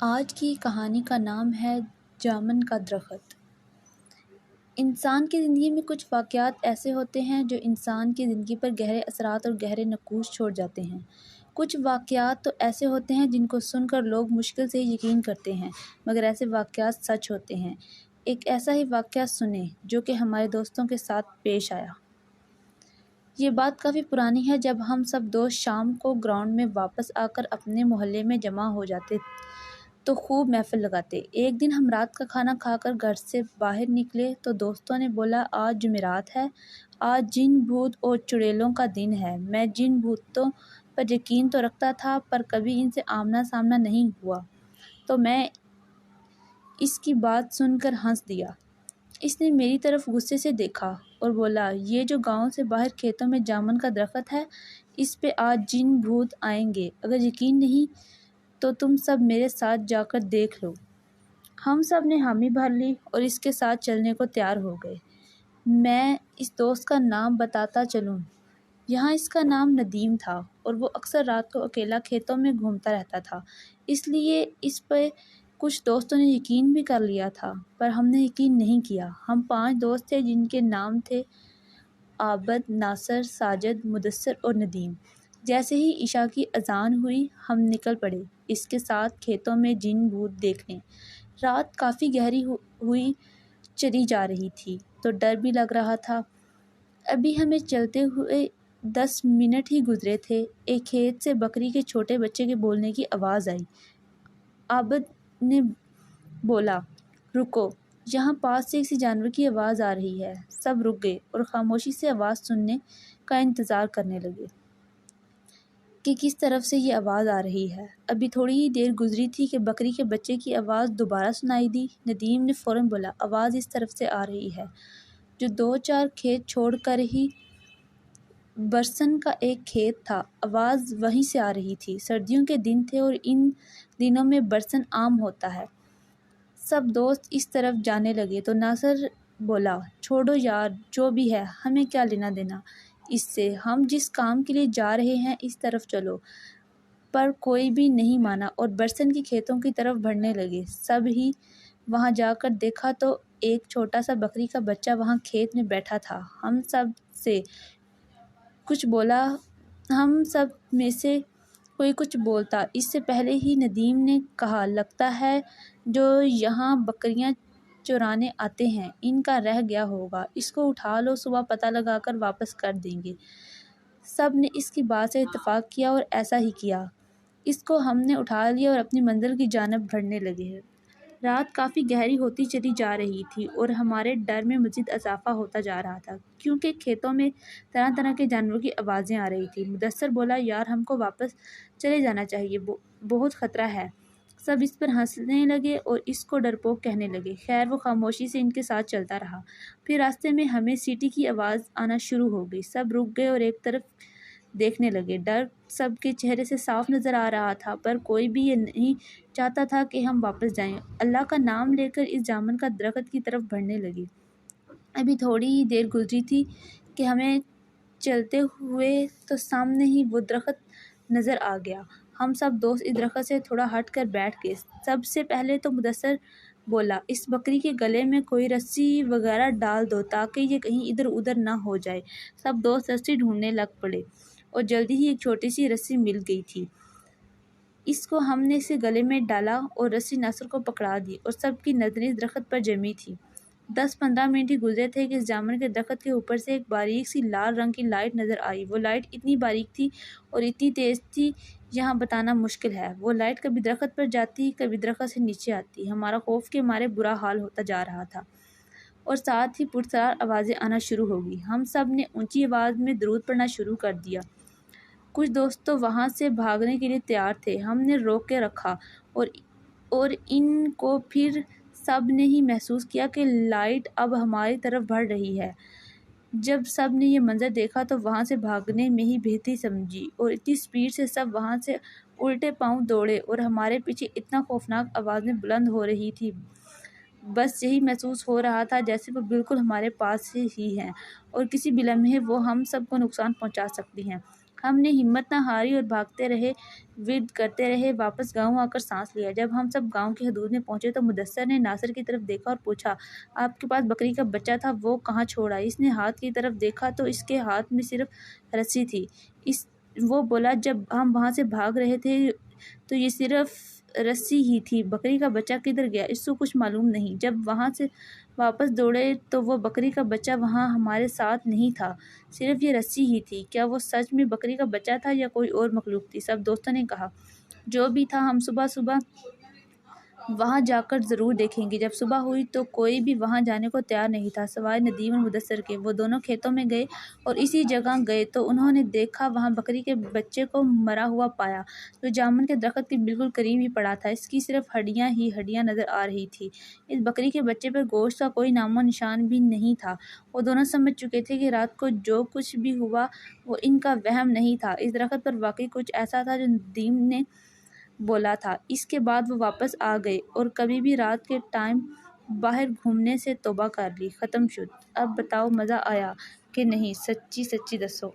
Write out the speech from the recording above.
آج کی کہانی کا نام ہے جامن کا درخت۔ انسان کی زندگی میں کچھ واقعات ایسے ہوتے ہیں جو انسان کی زندگی پر گہرے اثرات اور گہرے نقوش چھوڑ جاتے ہیں۔ کچھ واقعات تو ایسے ہوتے ہیں جن کو سن کر لوگ مشکل سے یقین کرتے ہیں، مگر ایسے واقعات سچ ہوتے ہیں۔ ایک ایسا ہی واقعہ سنیں جو کہ ہمارے دوستوں کے ساتھ پیش آیا۔ یہ بات کافی پرانی ہے، جب ہم سب دوست شام کو گراؤنڈ میں واپس آ کر اپنے محلے میں جمع ہو جاتے تو خوب محفل لگاتے۔ ایک دن ہم رات کا کھانا کھا کر گھر سے باہر نکلے تو دوستوں نے بولا، آج جمعرات ہے، آج جن بھوت اور چڑیلوں کا دن ہے۔ میں جن بھوتوں پر یقین تو رکھتا تھا پر کبھی ان سے آمنا سامنا نہیں ہوا، تو میں اس کی بات سن کر ہنس دیا۔ اس نے میری طرف غصے سے دیکھا اور بولا، یہ جو گاؤں سے باہر کھیتوں میں جامن کا درخت ہے، اس پہ آج جن بھوت آئیں گے۔ اگر یقین نہیں تو تم سب میرے ساتھ جا کر دیکھ لو۔ ہم سب نے حامی بھر لی اور اس کے ساتھ چلنے کو تیار ہو گئے۔ میں اس دوست کا نام بتاتا چلوں، یہاں اس کا نام ندیم تھا اور وہ اکثر رات کو اکیلا کھیتوں میں گھومتا رہتا تھا، اس لیے اس پہ کچھ دوستوں نے یقین بھی کر لیا تھا، پر ہم نے یقین نہیں کیا۔ ہم 5 دوست تھے جن کے نام تھے عابد، ناصر، ساجد، مدثر اور ندیم۔ جیسے ہی عشاء کی اذان ہوئی ہم نکل پڑے اس کے ساتھ کھیتوں میں جن بھوت دیکھنے۔ رات کافی گہری ہوئی چلی جا رہی تھی تو ڈر بھی لگ رہا تھا۔ ابھی ہمیں چلتے ہوئے 10 منٹ ہی گزرے تھے، ایک کھیت سے بکری کے چھوٹے بچے کے بولنے کی آواز آئی۔ عابد نے بولا، رکو، یہاں پاس سے کسی جانور کی آواز آ رہی ہے۔ سب رک گئے اور خاموشی سے آواز سننے کا انتظار کرنے لگے کہ کس طرف سے یہ آواز آ رہی ہے۔ ابھی تھوڑی ہی دیر گزری تھی کہ بکری کے بچے کی آواز دوبارہ سنائی دی۔ ندیم نے فوراً بولا، آواز اس طرف سے آ رہی ہے۔ جو 2-4 کھیت چھوڑ کر ہی برسن کا ایک کھیت تھا، آواز وہیں سے آ رہی تھی۔ سردیوں کے دن تھے اور ان دنوں میں برسن عام ہوتا ہے۔ سب دوست اس طرف جانے لگے تو ناصر بولا، چھوڑو یار، جو بھی ہے، ہمیں کیا لینا دینا اس سے، ہم جس کام کے لیے جا رہے ہیں اس طرف چلو۔ پر کوئی بھی نہیں مانا اور برسن کی کھیتوں کی طرف بڑھنے لگے۔ سب ہی وہاں جا کر دیکھا تو ایک چھوٹا سا بکری کا بچہ وہاں کھیت میں بیٹھا تھا۔ ہم سب سے کچھ بولا، ہم سب میں سے کوئی کچھ بولتا اس سے پہلے ہی ندیم نے کہا، لگتا ہے جو یہاں بکریاں چرانے آتے ہیں ان کا رہ گیا ہوگا، اس کو اٹھا لو، صبح پتہ لگا کر واپس کر دیں گے۔ سب نے اس کی بات سے اتفاق کیا اور ایسا ہی کیا۔ اس کو ہم نے اٹھا لیا اور اپنی منزل کی جانب بڑھنے لگے۔ رات کافی گہری ہوتی چلی جا رہی تھی اور ہمارے ڈر میں مزید اضافہ ہوتا جا رہا تھا، کیونکہ کھیتوں میں طرح طرح کے جانوروں کی آوازیں آ رہی تھیں۔ مدثر بولا، یار ہم کو واپس چلے جانا چاہیے، بہت خطرہ ہے۔ سب اس پر ہنسنے لگے اور اس کو ڈرپوک کہنے لگے۔ خیر وہ خاموشی سے ان کے ساتھ چلتا رہا۔ پھر راستے میں ہمیں سیٹی کی آواز آنا شروع ہو گئی۔ سب رک گئے اور ایک طرف دیکھنے لگے۔ ڈر سب کے چہرے سے صاف نظر آ رہا تھا، پر کوئی بھی یہ نہیں چاہتا تھا کہ ہم واپس جائیں۔ اللہ کا نام لے کر اس جامن کا درخت کی طرف بڑھنے لگے۔ ابھی تھوڑی ہی دیر گزری تھی کہ ہمیں چلتے ہوئے تو سامنے ہی وہ درخت نظر آ گیا۔ ہم سب دوست اس درخت سے تھوڑا ہٹ کر بیٹھ گئے۔ سب سے پہلے تو مدثر بولا، اس بکری کے گلے میں کوئی رسی وغیرہ ڈال دو تاکہ یہ کہیں ادھر ادھر نہ ہو جائے۔ سب دوست رسی ڈھونڈنے لگ پڑے اور جلدی ہی ایک چھوٹی سی رسی مل گئی تھی۔ اس کو ہم نے اسے گلے میں ڈالا اور رسی ناصر کو پکڑا دی اور سب کی نظریں اس درخت پر جمی تھی۔ 10-15 منٹ ہی گزرے تھے کہ اس جامن کے درخت کے اوپر سے ایک باریک سی لال رنگ کی لائٹ نظر آئی۔ وہ لائٹ اتنی باریک تھی اور اتنی تیز تھی یہاں بتانا مشکل ہے۔ وہ لائٹ کبھی درخت پر جاتی، کبھی درخت سے نیچے آتی۔ ہمارا خوف کے مارے برا حال ہوتا جا رہا تھا اور ساتھ ہی پرسرار آوازیں آنا شروع ہو گئی۔ ہم سب نے اونچی آواز میں درود پڑھنا شروع کر دیا۔ کچھ دوست تو وہاں سے بھاگنے کے لیے تیار تھے۔ ہم نے روک کے رکھا اور ان کو پھر سب نے ہی محسوس کیا کہ لائٹ اب ہماری طرف بڑھ رہی ہے۔ جب سب نے یہ منظر دیکھا تو وہاں سے بھاگنے میں ہی بہتری سمجھی اور اتنی سپیڈ سے سب وہاں سے الٹے پاؤں دوڑے اور ہمارے پیچھے اتنا خوفناک آوازیں بلند ہو رہی تھی، بس یہی محسوس ہو رہا تھا جیسے وہ بالکل ہمارے پاس ہی ہیں اور کسی بھی لمحے وہ ہم سب کو نقصان پہنچا سکتی ہیں۔ ہم نے ہمت نہ ہاری اور بھاگتے رہے، ورد کرتے رہے، واپس گاؤں آ کر سانس لیا۔ جب ہم سب گاؤں کی حدود میں پہنچے تو مدثر نے ناصر کی طرف دیکھا اور پوچھا، آپ کے پاس بکری کا بچہ تھا، وہ کہاں چھوڑا؟ اس نے ہاتھ کی طرف دیکھا تو اس کے ہاتھ میں صرف رسی تھی۔ وہ بولا، جب ہم وہاں سے بھاگ رہے تھے تو یہ صرف رسی ہی تھی، بکری کا بچہ کدھر گیا اس کو کچھ معلوم نہیں۔ جب وہاں سے واپس دوڑے تو وہ بکری کا بچہ وہاں ہمارے ساتھ نہیں تھا، صرف یہ رسی ہی تھی۔ کیا وہ سچ میں بکری کا بچہ تھا یا کوئی اور مخلوق تھی؟ سب دوستوں نے کہا، جو بھی تھا ہم صبح صبح وہاں جا کر ضرور دیکھیں گے۔ جب صبح ہوئی تو کوئی بھی وہاں جانے کو تیار نہیں تھا سوائے ندیم اور مدثر کے۔ وہ دونوں کھیتوں میں گئے اور اسی جگہ گئے تو انہوں نے دیکھا وہاں بکری کے بچے کو مرا ہوا پایا، جو جامن کے درخت کے بالکل قریب ہی پڑا تھا۔ اس کی صرف ہڈیاں ہی ہڈیاں نظر آ رہی تھی، اس بکری کے بچے پر گوشت کا کوئی نام و نشان بھی نہیں تھا۔ وہ دونوں سمجھ چکے تھے کہ رات کو جو کچھ بھی ہوا وہ ان کا وہم نہیں تھا، اس درخت پر واقعی کچھ ایسا تھا جو ندیم نے بولا تھا۔ اس کے بعد وہ واپس آ گئے اور کبھی بھی رات کے ٹائم باہر گھومنے سے توبہ کر لی۔ ختم شد۔ اب بتاؤ مزہ آیا کہ نہیں؟ سچی سچی دسو۔